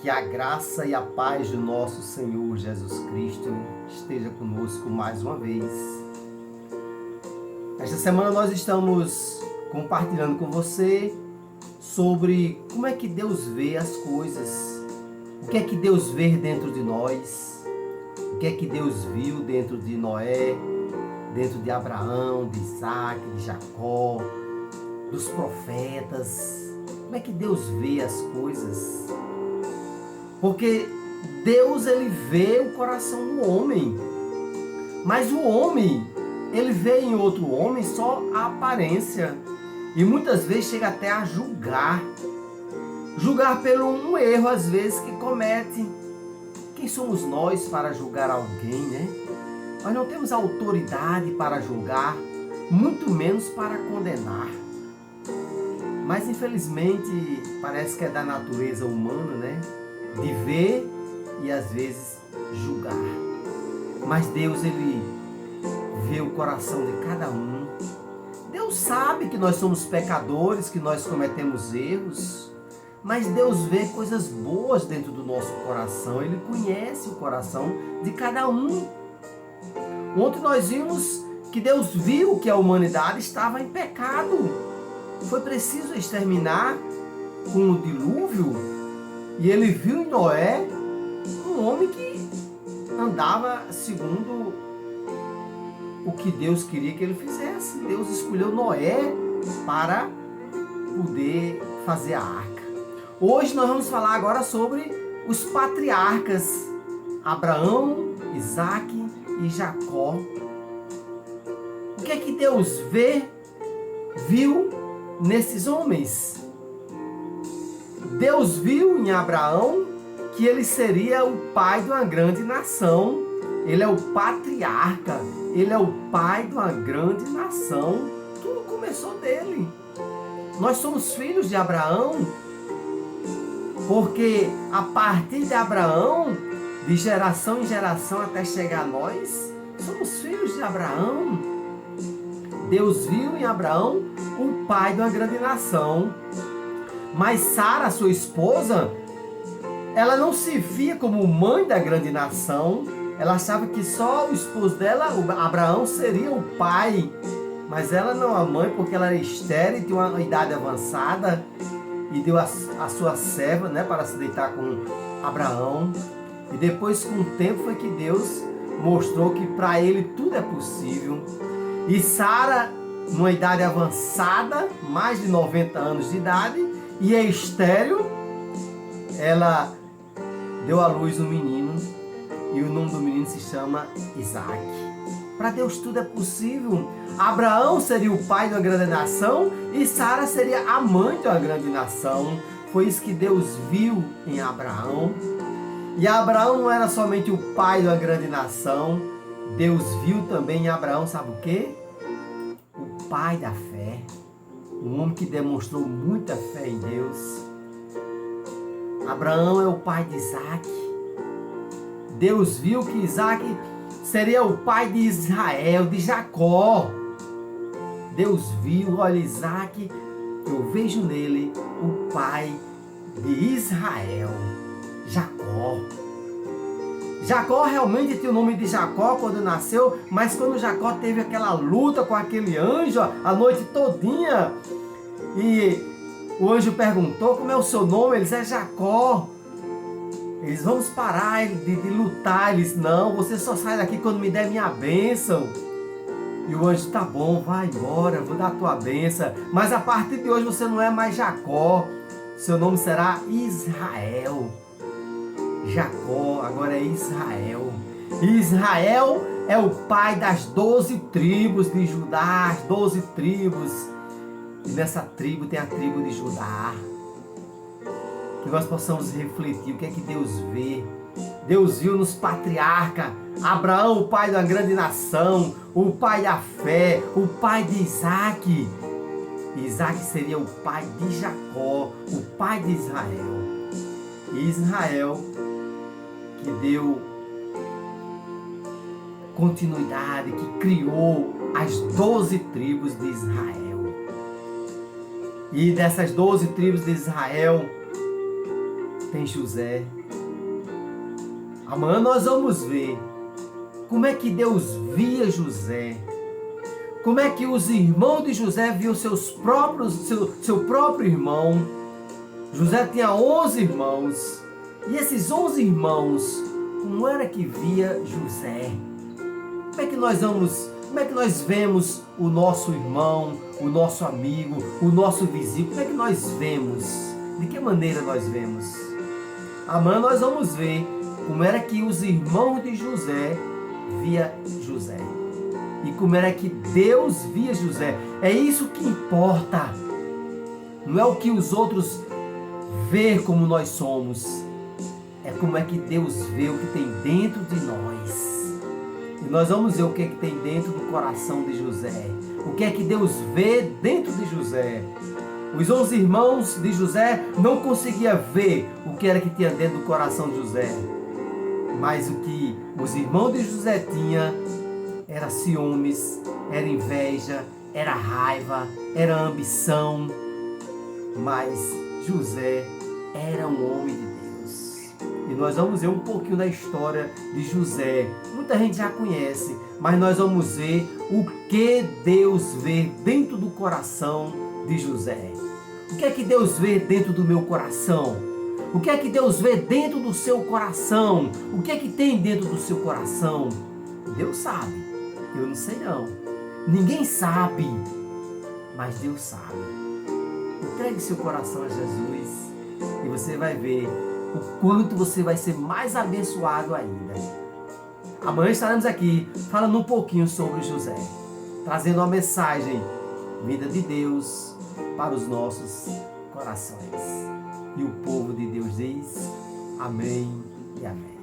Que a graça e a paz do nosso Senhor Jesus Cristo esteja conosco mais uma vez. Esta semana nós estamos compartilhando com você sobre como é que Deus vê as coisas, o que é que Deus vê dentro de nós, o que é que Deus viu dentro de Noé, dentro de Abraão, de Isaac, de Jacó, dos profetas. Como é que Deus vê as coisas? Porque Deus, ele vê o coração do homem. Mas o homem, ele vê em outro homem só a aparência. E muitas vezes chega até a julgar. Julgar pelo um erro, às vezes, que comete. Quem somos nós para julgar alguém, né? Nós não temos autoridade para julgar, muito menos para condenar. Mas, infelizmente, parece que é da natureza humana, né? De ver e às vezes julgar. Mas Deus, ele vê o coração de cada um. Deus sabe que nós somos pecadores, que nós cometemos erros, mas Deus vê coisas boas dentro do nosso coração. Ele conhece o coração de cada um. Ontem nós vimos que Deus viu que a humanidade estava em pecado. Foi preciso exterminar com o dilúvio. E ele viu em Noé um homem que andava segundo o que Deus queria que ele fizesse. Deus escolheu Noé para poder fazer a arca. Hoje nós vamos falar agora sobre os patriarcas, Abraão, Isaac e Jacó. O que é que Deus viu nesses homens? Deus viu em Abraão que ele seria o pai de uma grande nação. Ele é o patriarca, ele é o pai de uma grande nação. Tudo começou dele. Nós somos filhos de Abraão, porque a partir de Abraão, de geração em geração até chegar a nós, somos filhos de Abraão. Deus viu em Abraão o pai de uma grande nação. Mas Sara, sua esposa, ela não se via como mãe da grande nação. Ela achava que só o esposo dela, Abraão, seria o pai. Mas ela não a mãe, porque ela era estéril, tinha uma idade avançada. E deu a sua serva, né, para se deitar com Abraão. E depois, com o tempo, foi que Deus mostrou que para ele tudo é possível. E Sara, numa idade avançada, mais de 90 anos de idade, e é estéril, ela deu à luz um menino, e o nome do menino se chama Isaac. Para Deus tudo é possível. Abraão seria o pai de uma grande nação, e Sara seria a mãe de uma grande nação. Foi isso que Deus viu em Abraão. E Abraão não era somente o pai de uma grande nação, Deus viu também em Abraão, sabe o quê? O pai da fé. Um homem que demonstrou muita fé em Deus. Abraão é o pai de Isaac. Deus viu que Isaac seria o pai de Israel, de Jacó. Deus viu, olha, Isaac, eu vejo nele o pai de Israel, Jacó. Jacó realmente tinha o nome de Jacó quando nasceu, mas quando Jacó teve aquela luta com aquele anjo a noite todinha, e o anjo perguntou: como é o seu nome? Ele disse: é Jacó. Eles: vamos parar de lutar. Eles: não, você só sai daqui quando me der minha bênção. E o anjo: tá bom, vai embora, vou dar a tua bênção, mas a partir de hoje você não é mais Jacó, seu nome será Israel. Jacó agora é Israel. Israel é o pai das 12 tribos de Judá, as 12 tribos. E nessa tribo tem a tribo de Judá. Que nós possamos refletir o que é que Deus vê. Deus viu nos patriarcas. Abraão, o pai de uma grande nação, o pai da fé, o pai de Isaac. Isaac seria o pai de Jacó, o pai de Israel. E Israel que deu continuidade, que criou as 12 tribos de Israel. E dessas 12 tribos de Israel, tem José. Amanhã nós vamos ver como é que Deus via José. Como é que os irmãos de José viam seu próprio irmão. José tinha 11 irmãos. E esses 11 irmãos, como era que via José? Como é que nós vemos o nosso irmão, o nosso amigo, o nosso vizinho? Como é que nós vemos? De que maneira nós vemos? Amanhã nós vamos ver como era que os irmãos de José via José. E como era que Deus via José. É isso que importa. Não é o que os outros vê como nós somos. É como é que Deus vê o que tem dentro de nós. E nós vamos ver o que é que tem dentro do coração de José. O que é que Deus vê dentro de José. Os 11 irmãos de José não conseguiam ver o que era que tinha dentro do coração de José. Mas o que os irmãos de José tinham era ciúmes, era inveja, era raiva, era ambição. Mas José era um homem de Deus. E nós vamos ver um pouquinho da história de José. Muita gente já conhece, mas nós vamos ver o que Deus vê dentro do coração de José. O que é que Deus vê dentro do meu coração? O que é que Deus vê dentro do seu coração? O que é que tem dentro do seu coração? Deus sabe. Eu não sei não. Ninguém sabe. Mas Deus sabe. Entregue seu coração a Jesus e você vai ver o quanto você vai ser mais abençoado ainda. Amanhã estaremos aqui falando um pouquinho sobre José, trazendo uma mensagem vinda de Deus para os nossos corações. E o povo de Deus diz amém e amém.